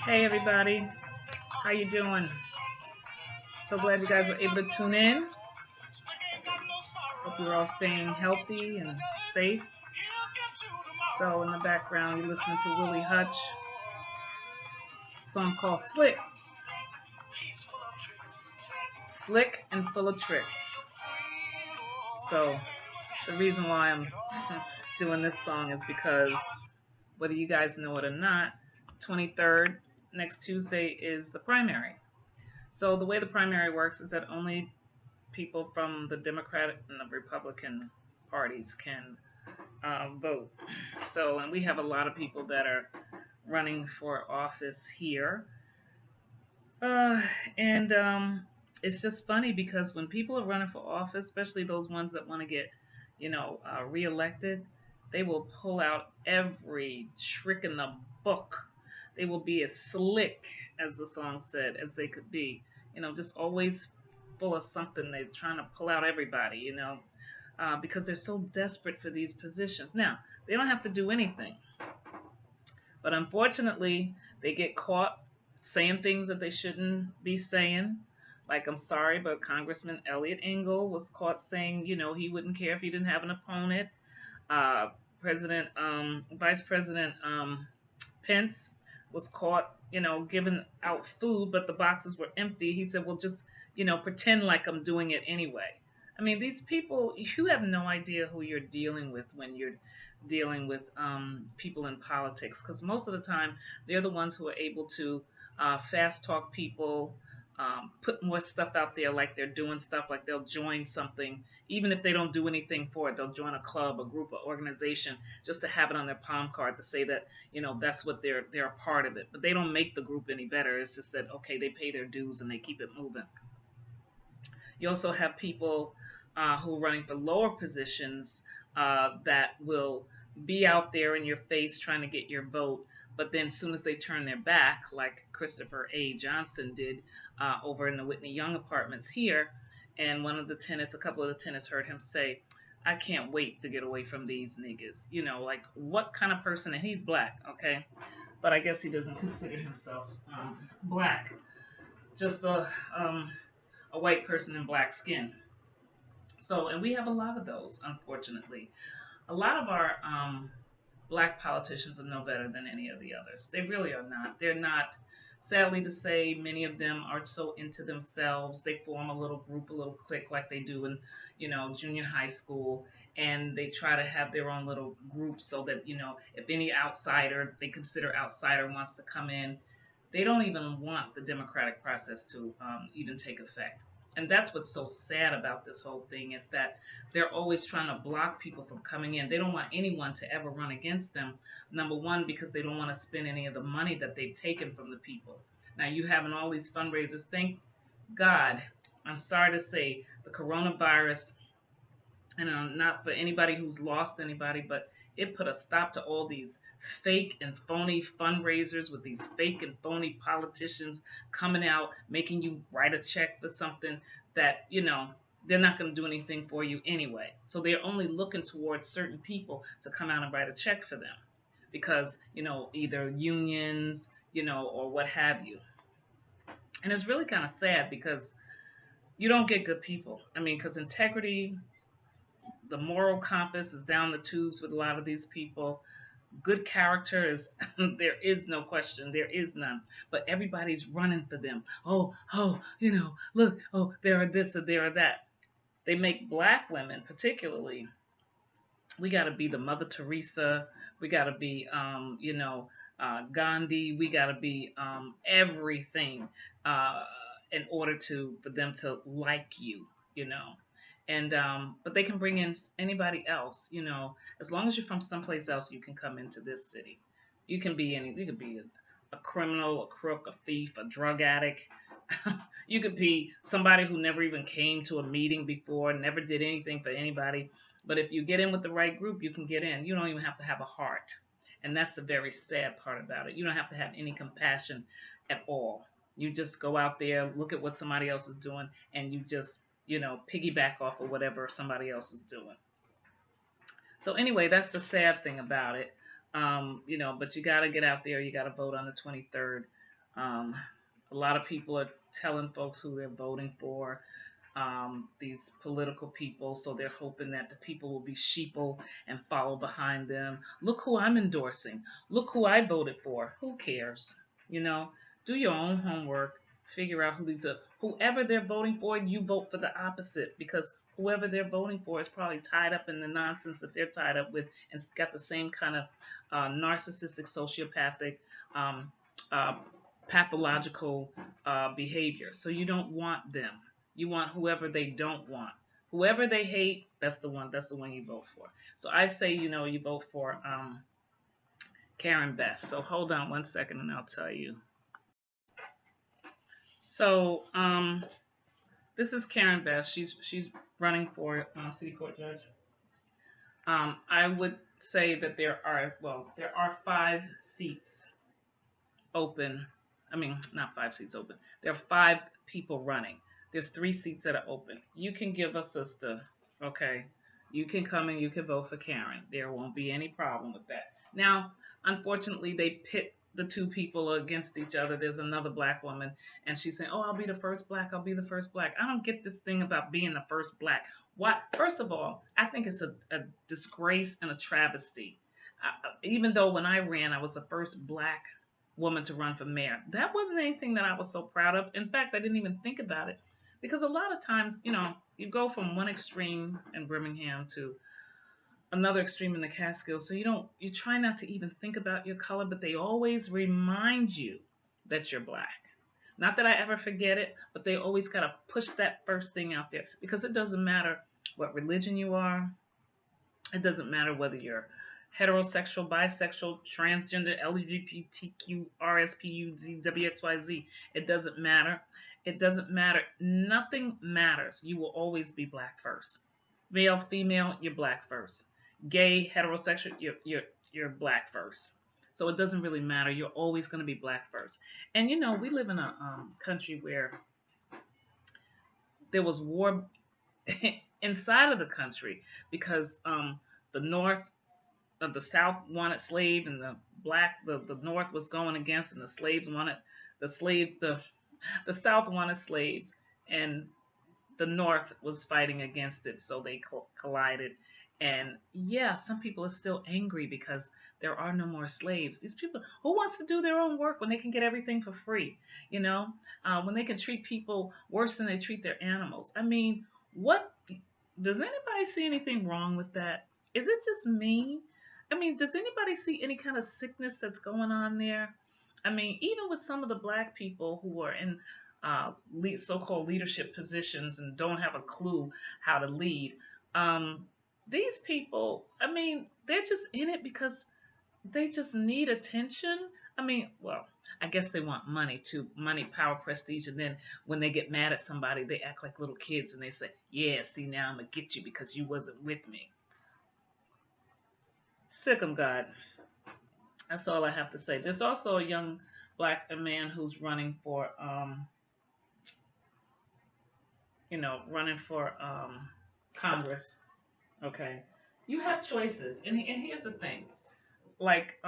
Hey everybody, how you doing? So glad you guys were able to tune in. Hope you're all staying healthy and safe. So in the background, you're listening to Willie Hutch, a song called Slick and Full of Tricks. So the reason why I'm doing this song is because whether you guys know it or not, 23rd, next Tuesday, is the primary. So the way the primary works is that only people from the Democratic and the Republican parties can vote. So, and we have a lot of people that are running for office here. Uh, and It's just funny because when people are running for office, especially those ones that want to get, reelected, they will pull out every trick in the book. They will be as slick, as the song said, as they could be. Just always full of something. They're trying to pull out everybody, because they're so desperate for these positions. Now, they don't have to do anything. But unfortunately, they get caught saying things that they shouldn't be saying. Like, I'm sorry, but Congressman Elliot Engel was caught saying, he wouldn't care if he didn't have an opponent. Uh, Vice President Pence was caught, giving out food, but the boxes were empty. He said, well, just, pretend like I'm doing it anyway. I mean, these people, you have no idea who you're dealing with when you're dealing with people in politics, because most of the time they're the ones who are able to fast talk people, put more stuff out there, like they're doing stuff, like they'll join something, even if they don't do anything for it. They'll join a club, a group, or organization, just to have it on their palm card to say that that's what they're a part of it. But they don't make the group any better. It's just that okay, they pay their dues and they keep it moving. You also have people who are running for lower positions that will be out there in your face trying to get your vote, but then as soon as they turn their back, like Christopher A. Johnson did over in the Whitney Young apartments here, and a couple of the tenants heard him say, I can't wait to get away from these niggas. Like what kind of person, and he's black, okay? But I guess he doesn't consider himself black, just a white person in black skin. So, and we have a lot of those, unfortunately. A lot of our black politicians are no better than any of the others. They really are not. They're not, sadly to say, many of them are so into themselves. They form a little group, a little clique like they do in, junior high school. And they try to have their own little group so that, if any outsider they consider outsider wants to come in, they don't even want the democratic process to even take effect. And that's what's so sad about this whole thing is that they're always trying to block people from coming in. They don't want anyone to ever run against them. Number one, because they don't want to spend any of the money that they've taken from the people. Now you having all these fundraisers. Thank God, I'm sorry to say, the coronavirus, and not for anybody who's lost anybody, but it put a stop to all these fake and phony fundraisers with these fake and phony politicians coming out making you write a check for something that they're not going to do anything for you anyway. So they're only looking towards certain people to come out and write a check for them because either unions, or what have you. And it's really kind of sad because you don't get good people. I mean, because integrity, the moral compass is down the tubes with a lot of these people. Good character is there is no question, there is none. But everybody's running for them. Oh, look, oh, there are this or there are that. They make black women particularly. We got to be the Mother Teresa. We got to be, Gandhi. We got to be everything in order for them to like you. And but they can bring in anybody else, as long as you're from someplace else, you can come into this city. You can be any. You could be a criminal, a crook, a thief, a drug addict. You could be somebody who never even came to a meeting before, never did anything for anybody. But if you get in with the right group, you can get in. You don't even have to have a heart. And that's the very sad part about it. You don't have to have any compassion at all. You just go out there, look at what somebody else is doing, and you just piggyback off of whatever somebody else is doing. So anyway, that's the sad thing about it. But you got to get out there. You got to vote on the 23rd. Um, a lot of people are telling folks who they're voting for, these political people. So they're hoping that the people will be sheeple and follow behind them. Look who I'm endorsing. Look who I voted for. Who cares? You know, do your own homework. Figure out who these are. Whoever they're voting for, you vote for the opposite because whoever they're voting for is probably tied up in the nonsense that they're tied up with and got the same kind of narcissistic, sociopathic, um, uh, pathological behavior. So you don't want them. You want whoever they don't want. Whoever they hate, that's the one. That's the one you vote for. So I say, you vote for Karen Best. So hold on one second, and I'll tell you. So this is Karen Best. She's running for city court judge. I would say that there are 5 seats open. I mean, not 5 seats open. There are 5 people running. There's 3 seats that are open. You can give a sister, okay? You can come and you can vote for Karen. There won't be any problem with that. Now, unfortunately, they pit the 2 people against each other. There's another black woman, and she's saying, "Oh, I'll be the first black. I'll be the first black." I don't get this thing about being the first black. What? First of all, I think it's a disgrace and a travesty. Even though when I ran, I was the first black woman to run for mayor. That wasn't anything that I was so proud of. In fact, I didn't even think about it because a lot of times, you go from one extreme in Birmingham to another extreme in the Catskills. So you try not to even think about your color, but they always remind you that you're black. Not that I ever forget it, but they always gotta push that first thing out there because it doesn't matter what religion you are. It doesn't matter whether you're heterosexual, bisexual, transgender, LGBTQ, RSPUZ, WXYZ. It doesn't matter. It doesn't matter. Nothing matters. You will always be black first. Male, female, you're black first. Gay, heterosexual, you're black first. So it doesn't really matter. You're always going to be black first. And we live in a country where there was war inside of the country because the North the South wanted slaves and the North was going against and the South wanted slaves and the North was fighting against it, so they collided. And yeah, some people are still angry because there are no more slaves. These people, who wants to do their own work when they can get everything for free? When they can treat people worse than they treat their animals. I mean, what does anybody see anything wrong with that? Is it just me? I mean, does anybody see any kind of sickness that's going on there? I mean, even with some of the black people who are in so-called leadership positions and don't have a clue how to lead, these people, I mean, they're just in it because they just need attention. I mean, well, I guess they want money too, money, power, prestige, and then when they get mad at somebody, they act like little kids and they say, "Yeah, see, now I'm gonna get you because you wasn't with me." Sick of God. That's all I have to say. There's also a young black man who's running for, Congress. Okay, you have choices, and here's the thing, like,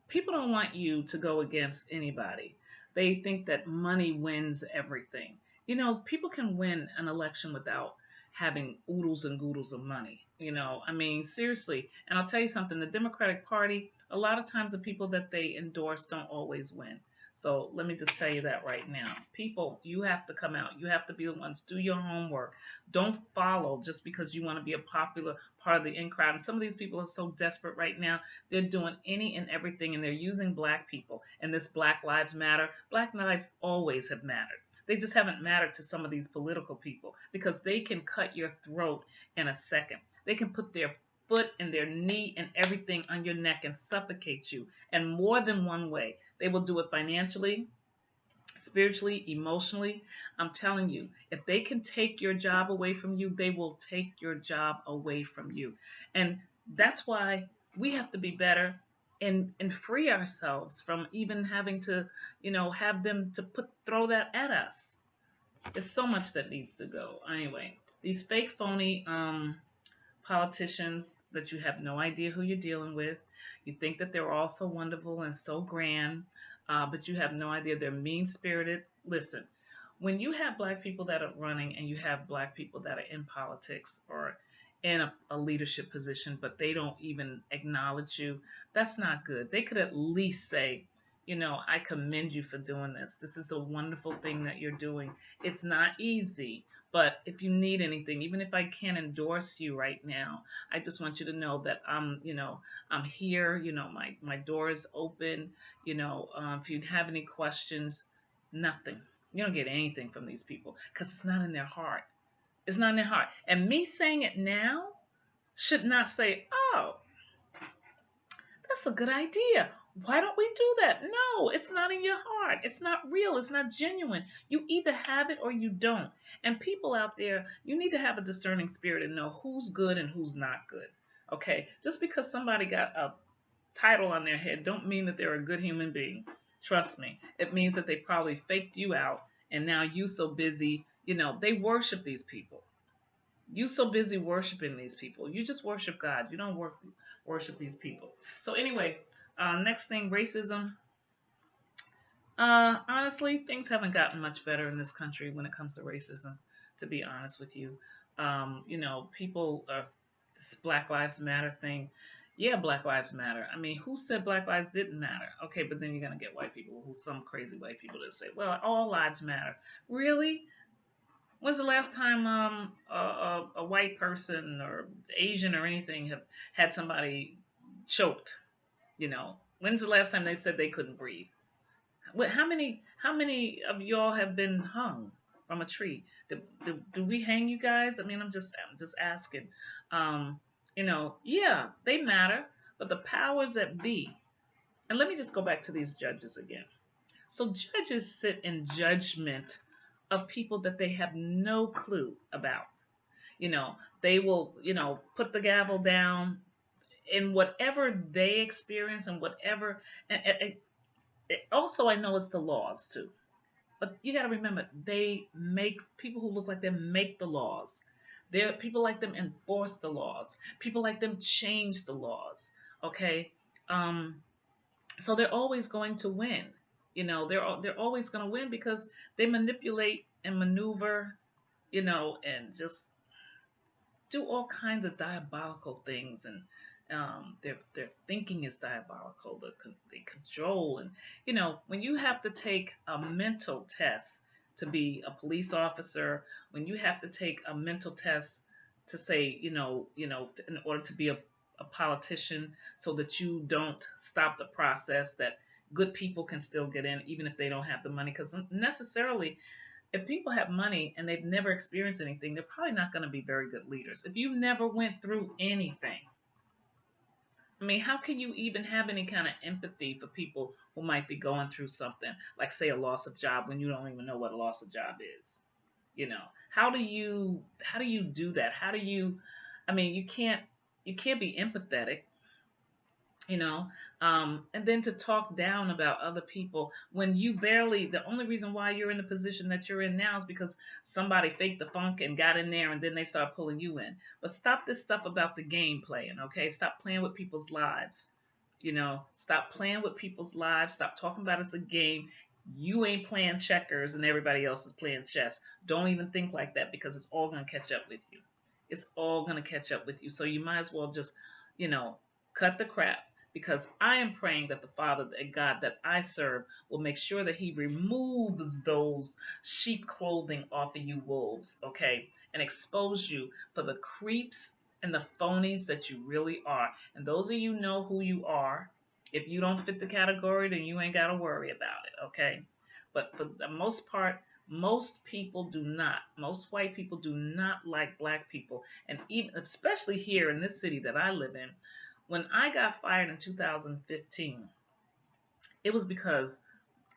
people don't want you to go against anybody. They think that money wins everything. People can win an election without having oodles and goodles of money. I mean, seriously. And I'll tell you something, the Democratic Party, a lot of times the people that they endorse don't always win. So let me just tell you that right now. People, you have to come out. You have to be the ones. Do your homework. Don't follow just because you want to be a popular part of the in crowd. And some of these people are so desperate right now. They're doing any and everything, and they're using black people. And this Black Lives Matter. Black lives always have mattered. They just haven't mattered to some of these political people because they can cut your throat in a second. They can put their foot and their knee and everything on your neck and suffocate you. And more than one way. They will do it financially, spiritually, emotionally. I'm telling you, if they can take your job away from you, they will take your job away from you. And that's why we have to be better and free ourselves from even having to, have them to throw that at us. There's so much that needs to go. Anyway, these fake phony politicians that you have no idea who you're dealing with. You think that they're all so wonderful and so grand, but you have no idea they're mean spirited. Listen, when you have black people that are running and you have black people that are in politics or in a leadership position, but they don't even acknowledge you, that's not good. They could at least say, I commend you for doing this. This is a wonderful thing that you're doing. It's not easy, but if you need anything, even if I can't endorse you right now, I just want you to know that I'm here. My door is open. If you have any questions, nothing. You don't get anything from these people because it's not in their heart. It's not in their heart. And me saying it now should not say, oh, that's a good idea. Why don't we do that? No, it's not in your heart. It's not real. It's not genuine. You either have it or you don't. And people out there, you need to have a discerning spirit and know who's good and who's not good. Okay? Just because somebody got a title on their head don't mean that they're a good human being. Trust me. It means that they probably faked you out and now you so busy, they worship these people. You so busy worshiping these people. You just worship God. You don't worship these people. So anyway, next thing, racism. Honestly, things haven't gotten much better in this country when it comes to racism, to be honest with you. People, this Black Lives Matter thing. Yeah, Black Lives Matter. I mean, who said Black Lives didn't matter? Okay, but then you're going to get white people, some crazy white people that say, well, all lives matter. Really? When's the last time a white person or Asian or anything have had somebody choked? When's the last time they said they couldn't breathe? How many of y'all have been hung from a tree? Do we hang you guys? I mean, I'm just asking. Yeah, they matter, but the powers that be. And let me just go back to these judges again. So judges sit in judgment of people that they have no clue about. They will, put the gavel down in whatever they experience and whatever. And also, I know it's the laws too. But you got to remember, they make people who look like them make the laws. People like them enforce the laws. People like them change the laws. Okay, so they're always going to win. They're always going to win because they manipulate and maneuver, and just do all kinds of diabolical things, and their thinking is diabolical. They control, and when you have to take a mental test to be a police officer, when you have to take a mental test to say, in order to be a politician, so that you don't stop the process, that good people can still get in even if they don't have the money, because necessarily if people have money and they've never experienced anything, they're probably not going to be very good leaders. If you never went through anything, I mean, how can you even have any kind of empathy for people who might be going through something, like say a loss of job, when you don't even know what a loss of job is? How do you do that? I mean, you can't be empathetic, and then to talk down about other people when the only reason why you're in the position that you're in now is because somebody faked the funk and got in there and then they start pulling you in. But stop this stuff about the game playing, okay? Stop playing with people's lives. Stop playing with people's lives. Stop talking about it's a game. You ain't playing checkers and everybody else is playing chess. Don't even think like that, because it's all going to catch up with you. It's all going to catch up with you. So you might as well just, cut the crap. Because I am praying that the Father, that God that I serve, will make sure that He removes those sheep clothing off of you wolves, okay? And expose you for the creeps and the phonies that you really are. And those of you know who you are. If you don't fit the category, then you ain't got to worry about it, okay? But for the most part, most people do not. Most white people do not like black people. And even, especially here in this city that I live in, when I got fired in 2015, it was because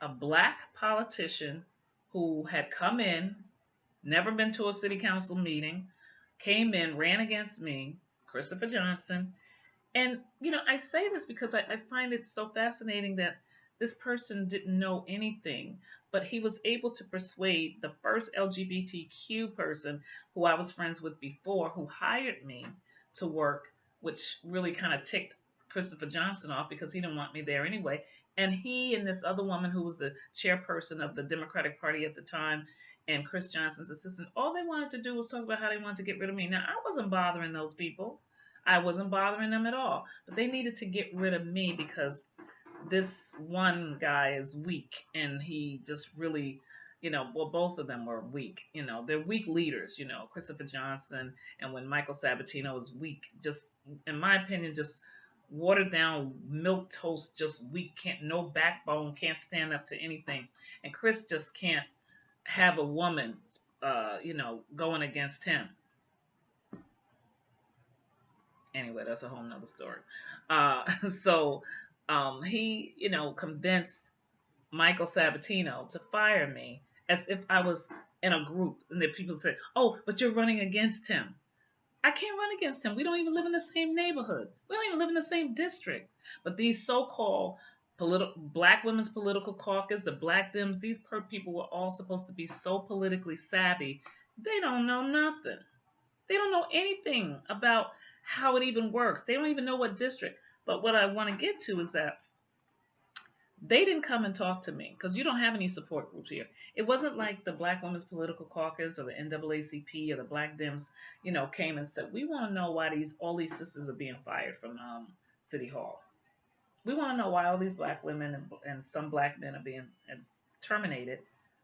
a black politician who had come in, never been to a city council meeting, came in, ran against me, Christopher Johnson. And, I say this because I find it so fascinating that this person didn't know anything, but he was able to persuade the first LGBTQ person who I was friends with before, who hired me, to work, which really kind of ticked Christopher Johnson off because he didn't want me there anyway. And he and this other woman who was the chairperson of the Democratic Party at the time and Chris Johnson's assistant, all they wanted to do was talk about how they wanted to get rid of me. Now, I wasn't bothering those people. I wasn't bothering them at all. But they needed to get rid of me because this one guy is weak and he just really, well, both of them were weak. They're weak leaders, Christopher Johnson, and when Michael Sabatino was weak, just in my opinion, just watered down milk toast, just weak, can't, no backbone, can't stand up to anything. And Chris just can't have a woman going against him. Anyway, that's a whole nother story. So he, convinced Michael Sabatino to fire me as if I was in a group. And then people said, "Oh, but you're running against him." I can't run against him. We don't even live in the same neighborhood. We don't even live in the same district. But these so-called Black Women's Political Caucus, the Black Dems, these people were all supposed to be so politically savvy. They don't know nothing. They don't know anything about how it even works. They don't even know what district. But what I want to get to is that they didn't come and talk to me because you don't have any support groups here. It wasn't like the Black Women's Political Caucus or the NAACP or the Black Dems, came and said, "We want to know why all these sisters are being fired from City Hall. We want to know why all these Black women and some Black men are being terminated,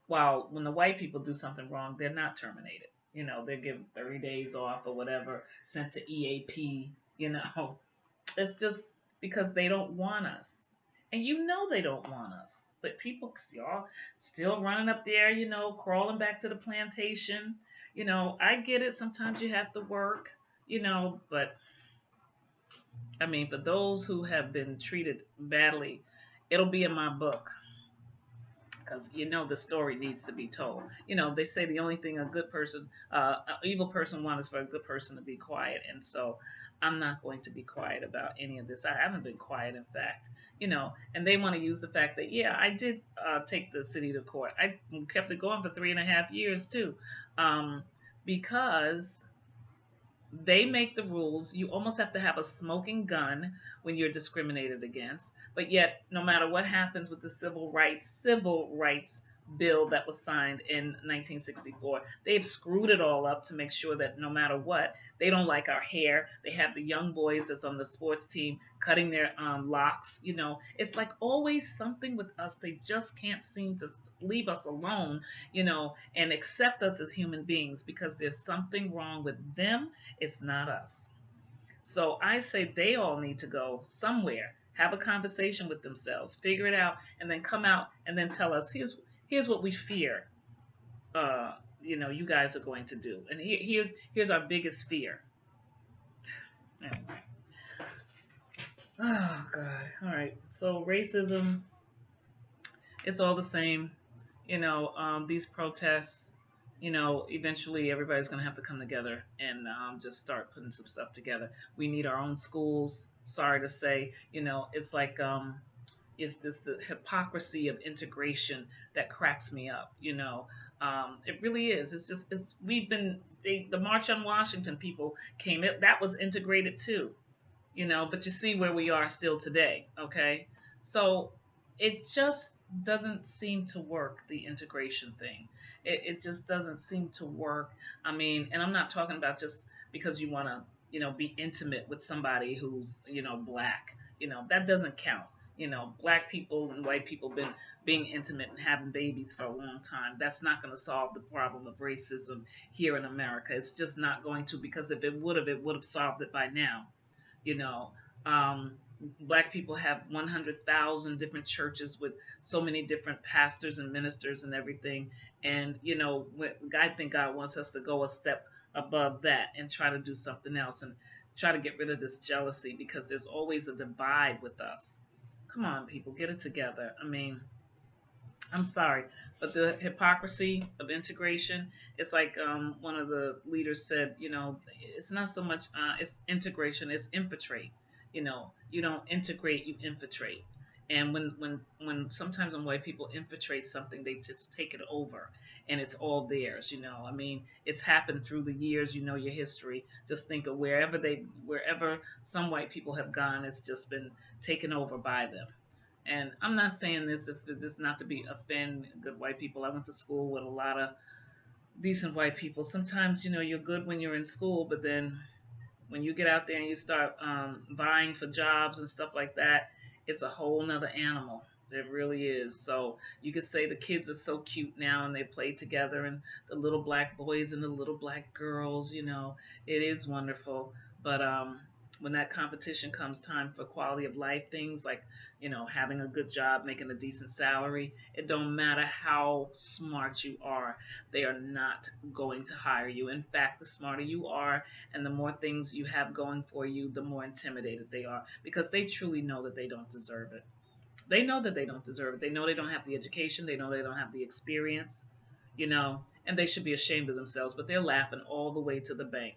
while when the white people do something wrong, they're not terminated. They're given 30 days off or whatever, sent to EAP. It's just because they don't want us." And they don't want us. But people y'all still running up there, crawling back to the plantation. I get it. Sometimes you have to work, but I mean, for those who have been treated badly, it'll be in my book. Because the story needs to be told. They say the only thing an evil person wants is for a good person to be quiet, and so I'm not going to be quiet about any of this. I haven't been quiet, in fact. And they want to use the fact that, yeah, I did take the city to court. I kept it going for 3.5 years too, because they make the rules. You almost have to have a smoking gun when you're discriminated against. But yet, no matter what happens with the civil rights bill that was signed in 1964, they've screwed it all up to make sure that no matter what, they don't like our hair. They have the young boys that's on the sports team cutting their locks. It's like always something with us. They just can't seem to leave us alone, and accept us as human beings because there's something wrong with them. It's not us. So I say they all need to go somewhere, have a conversation with themselves, figure it out, and then come out and then tell us, here's what we fear you guys are going to do, and here's our biggest fear. Anyway. Oh God. All right. So racism, it's all the same. These protests, eventually everybody's going to have to come together and just start putting some stuff together. We need our own schools. Sorry to say, it's like it's the hypocrisy of integration that cracks me up. It really is. The March on Washington people came. That was integrated too. But you see where we are still today. Okay, so it just doesn't seem to work, the integration thing. It just doesn't seem to work. I mean, and I'm not talking about just because you want to, be intimate with somebody who's, black. That doesn't count. Black people and white people been being intimate and having babies for a long time. That's not going to solve the problem of racism here in America. It's just not going to, because if it would have solved it by now. Black people have 100,000 different churches with so many different pastors and ministers and everything. And, I think God wants us to go a step above that and try to do something else and try to get rid of this jealousy, because there's always a divide with us. Come on, people, get it together. I mean, I'm sorry, but the hypocrisy of integration, it's like one of the leaders said, it's not so much, it's integration, it's infiltrate. You don't integrate, you infiltrate. And when sometimes when white people infiltrate something, they just take it over, and it's all theirs. I mean, it's happened through the years. Your history. Just think of wherever some white people have gone, it's just been taken over by them. And I'm not saying this not to be offend good white people. I went to school with a lot of decent white people. Sometimes you're good when you're in school, but then when you get out there and you start vying for jobs and stuff like that, it's a whole nother animal. It really is. So you could say the kids are so cute now and they play together, and the little black boys and the little black girls, it is wonderful. But when that competition comes time for quality of life things like, having a good job, making a decent salary, it don't matter how smart you are, they are not going to hire you. In fact, the smarter you are and the more things you have going for you, the more intimidated they are because they truly know that they don't deserve it. They know that they don't deserve it. They know they don't have the education. They know they don't have the experience, and they should be ashamed of themselves, but they're laughing all the way to the bank.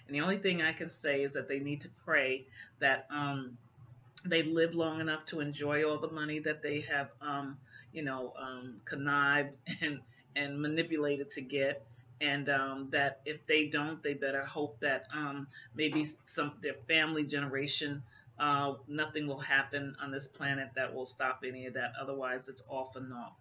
And the only thing I can say is that they need to pray that they live long enough to enjoy all the money that they have, connived and manipulated to get. And that if they don't, they better hope that maybe some their family generation, nothing will happen on this planet that will stop any of that. Otherwise, it's all for naught.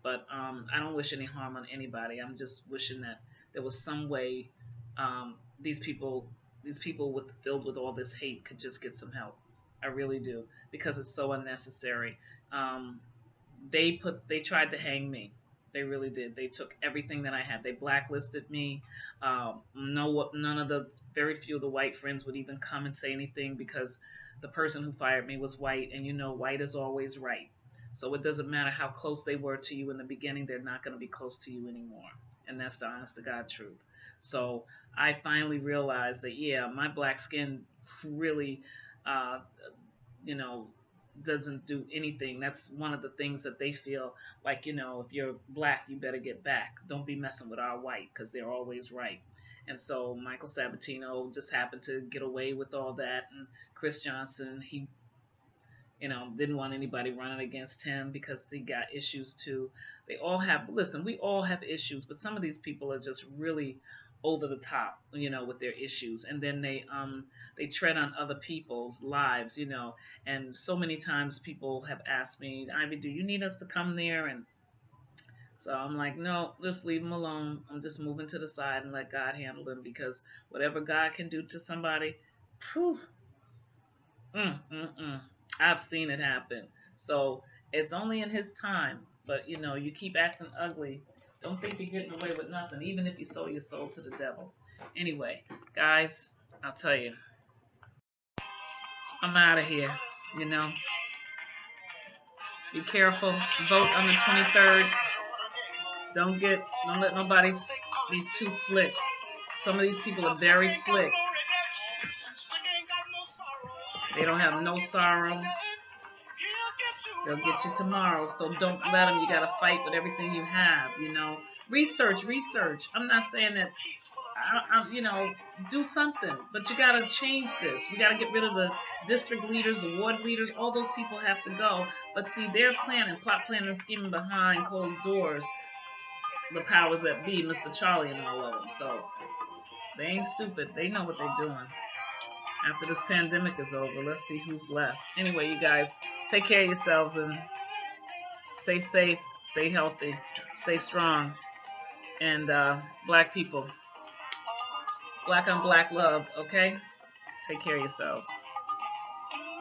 But I don't wish any harm on anybody. I'm just wishing that there was some way um, these people, these people filled with all this hate could just get some help. I really do because it's so unnecessary. Um, they tried to hang me. They really did. They took everything that I had. They blacklisted me. No, none of the very few of the white friends would even come and say anything because the person who fired me was white, and white is always right. So it doesn't matter how close they were to you in the beginning; they're not going to be close to you anymore, and that's the honest to God truth. So I finally realized that yeah, my black skin really uh, you know, doesn't do anything. That's one of the things that they feel like, if you're black, you better get back. Don't be messing with our white because they're always right. And so Michael Sabatino just happened to get away with all that. And Chris Johnson, he didn't want anybody running against him because he got issues too. Listen, we all have issues, but some of these people are just really over the top, with their issues. And then they tread on other people's lives, and so many times people have asked me, Ivy, do you need us to come there? And so I'm like, no, just leave them alone. I'm just moving to the side and let God handle them because whatever God can do to somebody, whew, mm. I've seen it happen. So it's only in His time. But you keep acting ugly. Don't think you're getting away with nothing, even if you sold your soul to the devil. Anyway, guys, I'll tell you, I'm out of here. You know, be careful. Vote on the 23rd. Don't let nobody be too slick. Some of these people are very slick. They don't have no sorrow. They'll get you tomorrow. So don't let them. You got to fight with everything you have, Research. I'm not saying that, do something. But you got to change this. We got to get rid of the district leaders, the ward leaders. All those people have to go. But see, they're plot planning, and scheming behind closed doors. The powers that be, Mr. Charlie and all of them. So they ain't stupid. They know what they're doing. After this pandemic is over, let's see who's left. Anyway, you guys, take care of yourselves and stay safe, stay healthy, stay strong. And black people, black on black love, okay? Take care of yourselves.